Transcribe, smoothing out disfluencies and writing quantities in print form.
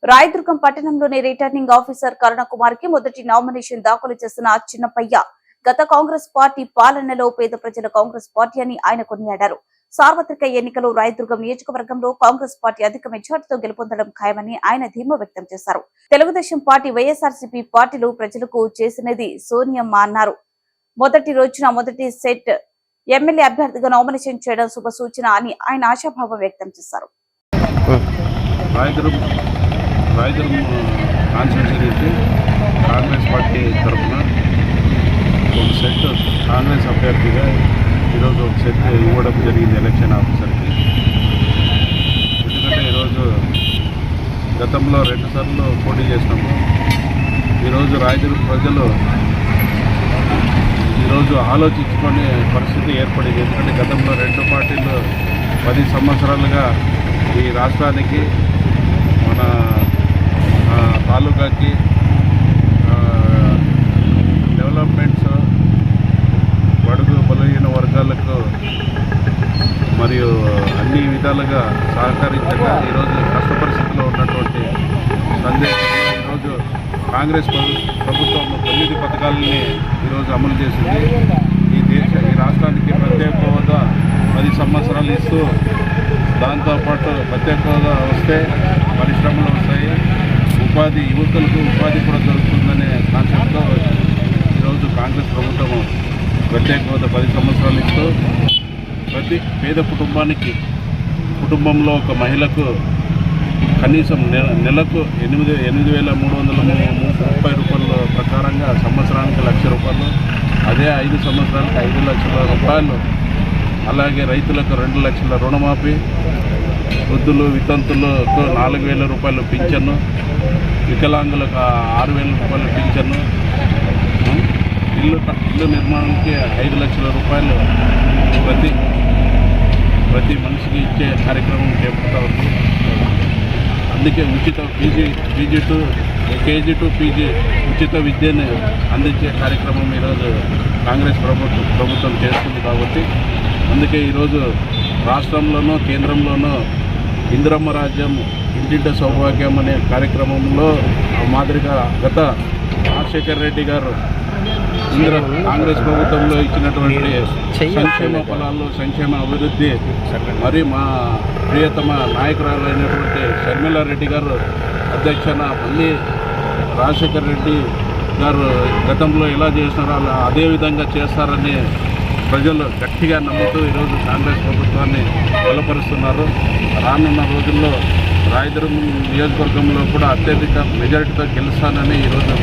రాయదుర్గం పట్టణంలోని returning officer Karunakumar కి మొదటి నామినేషన్ దాఖలు చేసిన చిన్నపయ్య గత కాంగ్రెస్ పార్టీ పాలనలో పేద ప్రజల కాంగ్రెస్ పార్టీ అని ఆయన కొనియాడారు. సార్వత్రిక ఎన్నికలు రాయదుర్గం నియోజకవర్గంలో కాంగ్రెస్ పార్టీ అధిక మెజార్టీతో గెలుపొందడం ఖాయమని ఆయన ధీమా వ్యక్తం చేశారు. తెలుగుదేశం పార్టీ, వైఎస్ఆర్సీపీ పార్టీలు ప్రజలకు చేసినది శూన్యమా అన్నారు. మొదటి రోజున మొదటి సెట్ ఎమ్మెల్యే అభ్యర్థిగా నామినేషన్ చేయడం శుభ సూచన అని ఆయన ఆశాభావం వ్యక్తం చేశారు. రాయదుర్గం కాన్స్టిట్యూన్సీ నుంచి కాంగ్రెస్ పార్టీ తరఫున ఒక సెట్ కాంగ్రెస్ అభ్యర్థిగా ఈరోజు ఒక సెట్ ఇవ్వడం జరిగింది ఎలక్షన్ ఆఫీసర్కి. ఎందుకంటే ఈరోజు గతంలో 2 సార్లు పోటీ చేసినాము. ఈరోజు రాయదుర్గం ప్రజలు ఈరోజు ఆలోచించుకునే పరిస్థితి ఏర్పడింది. ఎందుకంటే గతంలో 2 పార్టీలు 10 సంవత్సరాలుగా ఈ రాష్ట్రానికి, మన తాలూకాకి డెవలప్మెంట్స్, బడుగు బలహీన వర్గాలకు మరియు అన్ని విధాలుగా సహకరించగా ఈరోజు కష్ట పరిస్థితిలో ఉన్నటువంటి సందేశంలో ఈరోజు కాంగ్రెస్ ప్రభుత్వం 9 పథకాలని ఈరోజు అమలు చేసింది. ఈ రాష్ట్రానికి ప్రత్యేక హోదా 10 సంవత్సరాలు ఇస్తూ, దాంతోపాటు ప్రత్యేక హోదా వస్తే పరిశ్రమలు వస్తాయి, యువకులకు ఉపాధి కూడా దొరుకుతుందనే కాన్సెప్ట్తో ఈరోజు కాంగ్రెస్ ప్రభుత్వం ప్రత్యేక హోదా 10 సంవత్సరాలు ఇస్తూ ప్రతి పేద కుటుంబంలో ఒక మహిళకు కనీసం నెలకు 8,330 రూపాయల ప్రకారంగా సంవత్సరానికి ₹1,00,000, అదే 5 సంవత్సరాలకు 5 లక్షల రూపాయలు. అలాగే రైతులకు 2 లక్షల రుణమాఫీ, వృద్ధులు వితంతులకు 4,000 రూపాయలు పింఛను, వికలాంగులకు 6,000 రూపాయలు పింఛను, ఇల్లు నిర్మాణానికి 5 లక్షల రూపాయలు ప్రతి మనిషికి ఇచ్చే కార్యక్రమం చేపడతా ఉంది. అందుకే ఉచిత కేజీ టు పీజీ ఉచిత విద్యను అందించే కార్యక్రమం ఈరోజు కాంగ్రెస్ ప్రభుత్వం చేస్తుంది. కాబట్టి అందుకే ఈరోజు రాష్ట్రంలోనూ కేంద్రంలోనూ ఇందిరమ్మ రాజ్యం, ఇంటింట సౌభాగ్యం అనే కార్యక్రమంలో మాదిరిగా గత రాజశేఖర్ రెడ్డి గారు కాంగ్రెస్ ప్రభుత్వంలో ఇచ్చినటువంటి సంక్షేమ ఫలాలు, సంక్షేమ అభివృద్ధి, మరి మా ప్రియతమ నాయకురాలైనటువంటి షర్మిలారెడ్డి గారు అధ్యక్షన మళ్ళీ రాజశేఖర్ రెడ్డి గారు గతంలో ఎలా చేసినారో అలా అదేవిధంగా చేస్తారని ప్రజలు గట్టిగా నమ్ముతూ ఈరోజు కాంగ్రెస్ ప్రభుత్వాన్ని బలపరుస్తున్నారు. రానున్న రోజుల్లో రాయదుర్గం నియోజకవర్గంలో కూడా అత్యధిక మెజారిటీతో గెలుస్తానని ఈరోజు